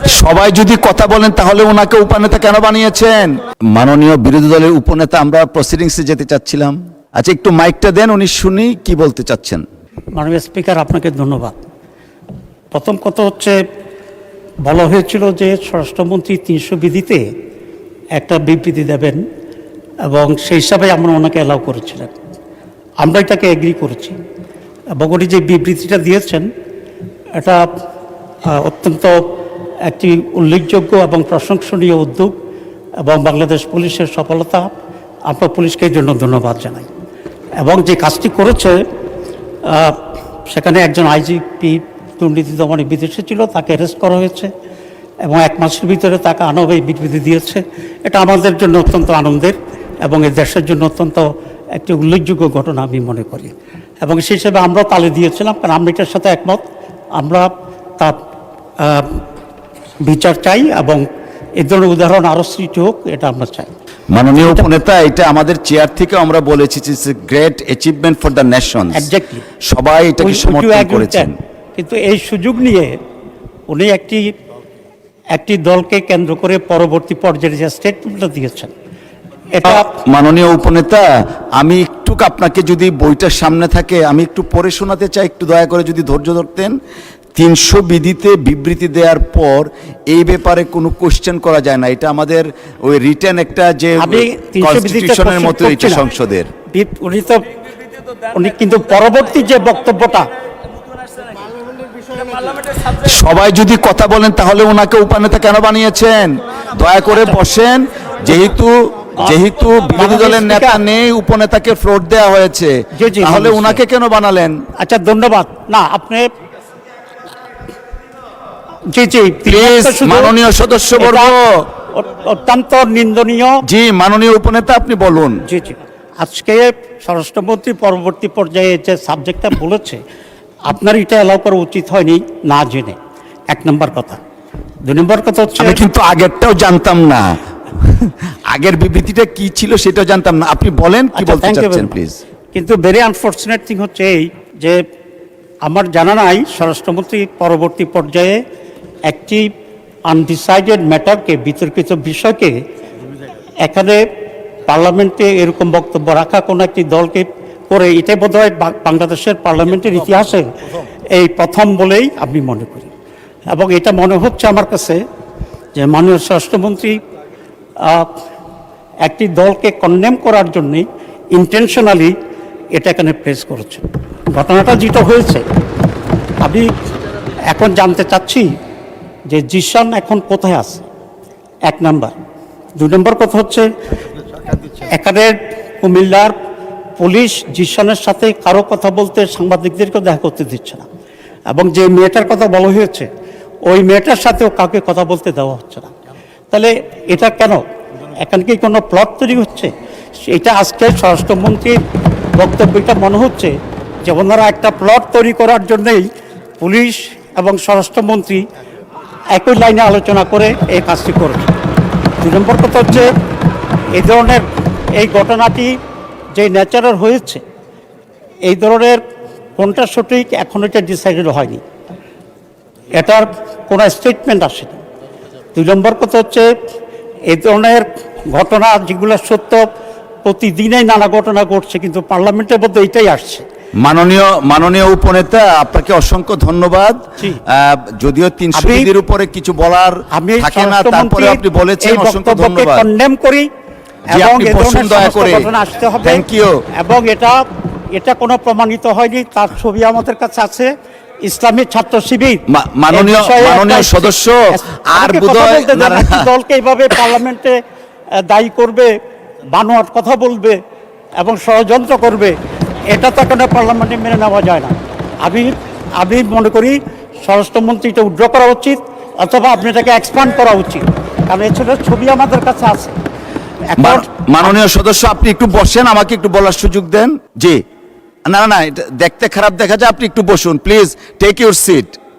সবাই যদি কথা বলেন তাহলে ওনাকে উপনেতা কেন বানিয়েছেন? মাননীয় বিরোধী দলের উপনেতা, আমরা প্রসিডিংসে যেতে চাচ্ছিলাম। আচ্ছা, একটু মাইকটা দেন, উনি শুনি কি বলতে চাচ্ছেন। মাননীয় স্পিকার, আপনাকে ধন্যবাদ। প্রথম কথা হচ্ছে, বলা হয়েছিল যে স্বরাষ্ট্রমন্ত্রী 300 বিধিতে একটা বিবৃতি দেবেন এবং সেই হিসাবে আমরা ওনাকে অ্যালাউ করেছিলেন। আমরা এটাকে এগ্রি করেছি এবং উনি যে বিবৃতিটা দিয়েছেন এটা অত্যন্ত একটি উল্লেখযোগ্য এবং প্রশংসনীয় উদ্যোগ এবং বাংলাদেশ পুলিশের সফলতা। আমরা পুলিশকে এই জন্য ধন্যবাদ জানাই। এবং যে কাজটি করেছে, সেখানে একজন আইজিপি দুর্নীতি দমনে বিদেশে ছিল, তাকে অ্যারেস্ট করা হয়েছে এবং 1 মাসের ভিতরে তাকে আনবে বিবৃতি দিয়েছে। এটা আমাদের জন্য অত্যন্ত আনন্দের এবং এই দেশের জন্য অত্যন্ত একটি উল্লেখযোগ্য ঘটনা আমি মনে করি এবং সেই হিসেবে আমরাও তালে দিয়েছিলাম, কারণ আমরা এটার সাথে একমত। আমরা তার বিচার চাই এবং এই ধরনের উদাহরণ আরও সৃষ্টি হোক, এটা আমরা চাই। মাননীয় উপনেতা, এটা আমাদের চেয়ার থেকে আমরা বলেছি যে it's a great achievement for the nation. Exactly, সবাই এটাকে সমর্থন করেছেন। কিন্তু এই সুযোগ নিয়ে উনি একটি দলকে কেন্দ্র করে পরবর্তী পর্যায়ে যে স্টেটমেন্টটা দিয়েছেন, এটা মাননীয় উপনেতা, আমি একটু আপনাকে, যদি বইটার সামনে থাকে আমি একটু পড়ে শোনাতে চাই, একটু দয়া করে যদি ধৈর্য ধরতেন। 300 বিধিতে বিবৃতি দেওয়ার পর এই ব্যাপারে কোনো কোশ্চেন করা যায় না। এটা আমাদের ওই রিটেন একটা যে কনস্টিটিউশনের মতো এটা সংসদের। উনি কিন্তু পরবর্তী যে বক্তব্যটা, সবাই যদি কথা বলেন তাহলে ওনাকে উপনেতা কেন বানিয়েছেন? দয়া করে বসেন। যেহেতু বিরোধী দলের নেতা নেই, উপনেতাকে ফ্লোর দেওয়া হয়েছে, তাহলে ওনাকে কেন বানালেন? আচ্ছা, ধন্যবাদ। না, আপনি প্লিজ, মাননীয় সদস্যবর্গ, অত্যন্ত নিন্দনীয়। জি, মাননীয় উপনেতা, আপনি বলুন। জি, আজকে স্বরাষ্ট্রমন্ত্রী পরবর্তী পর্যায়ে যে সাবজেক্টটা বলেছে, আপনার এটা অ্যালাউ করা উচিত হয়নি না জেনে, 1 নম্বর কথা। 2 নম্বর কথা হচ্ছে, আমি কিন্তু আগেরটাও জানতাম না, আগের বিবৃতিটা কি ছিল সেটাও জানতাম না। আপনি বলেন কি বলতে চাচ্ছেন প্লিজ। কিন্তু ভেরি আনফরচুনেট থিং হচ্ছে এই যে আমার জানা নাই স্বরাষ্ট্রমন্ত্রী পরবর্তী পর্যায়ে একটি আনডিসাইডেড ম্যাটারকে, বিতর্কিত বিষয়কে এখানে পার্লামেন্টে এরকম বক্তব্য রাখা কোনো একটি দলকে করে, এটাই বোধহয় বাংলাদেশের পার্লামেন্টের ইতিহাসে এই প্রথম বলেই আমি মনে করি। এবং এটা মনে হচ্ছে আমার কাছে যে মাননীয় স্বরাষ্ট্রমন্ত্রী একটি দলকে কন্ডেম করার জন্যে ইন্টেনশনালি এটা এখানে প্রেস করেছে। ঘটনাটা যেটা হয়েছে, আমি এখন জানতে চাচ্ছি যে জিশান এখন কোথায় আছে, 1 নাম্বার। 2 নম্বর কথা হচ্ছে, এখানে কুমিল্লার পুলিশ জিশানের সাথে কারো কথা বলতে, সাংবাদিকদেরকেও দেখা করতে দিচ্ছে না এবং যে মেয়েটার কথা বলা হয়েছে ওই মেয়েটার সাথেও কাউকে কথা বলতে দেওয়া হচ্ছে না। তাহলে এটা কেন? এখানে কি কোনো প্লট তৈরি হচ্ছে? এটা আজকে স্বরাষ্ট্রমন্ত্রীর বক্তব্যটা মনে হচ্ছে যে ওনারা একটা প্লট তৈরি করার জন্যই পুলিশ এবং স্বরাষ্ট্রমন্ত্রী একই লাইনে আলোচনা করে এই কাজটি করেছে। 2 নম্বর কথা হচ্ছে, এই ধরনের এই ঘটনাটি যে ন্যাচারাল হয়েছে, এই ধরনের কোনটা সঠিক এখন এটা ডিসাইডেড হয়নি, এটার কোনো স্টেটমেন্ট আসেনি। 2 নম্বর কথা হচ্ছে, এই ধরনের ঘটনা যেগুলো সত্য, প্রতিদিনই নানা ঘটনা ঘটছে, কিন্তু পার্লামেন্টের মধ্যে এটাই আসছে। মাননীয় উপনেতা, আপনাকে অসংখ্য ধন্যবাদ। যদিও 300 বিধির উপরে কিছু বলার থাকে না, তারপরে আপনি বলেছেন, অসংখ্য ধন্যবাদ। কন্ডেম করি এবং এই ধরনের ঘটনা আসতে হবে। Thank you. এবং এটা কোনো প্রমাণিত হয়নি, তার ছবি আমাদের কাছে আছে। ইসলামী ছাত্র শিবির মাননীয় সদস্য আর বোধহয় দলকে এইভাবে পার্লামেন্টে দায়ী করবে, বানোয়াট কথা বলবে এবং ষড়যন্ত্র করবে, এটা তো এখানে পার্লামেন্টে মেনে নেওয়া যায় না। আমি মনে করি স্বরাষ্ট্রমন্ত্রী এটা উইথড্র করা উচিত, অথবা আপনি এটাকে এক্সপ্যান্ড করা উচিত, কারণ এছাড়া ছবি আমাদের কাছে আছে। মাননীয় সদস্য, আপনি একটু বসেন, আমাকে একটু বলার সুযোগ দেন। জি, না, এটা দেখতে খারাপ দেখা যায়, আপনি একটু বসুন প্লিজ, টেক ইউর সিট।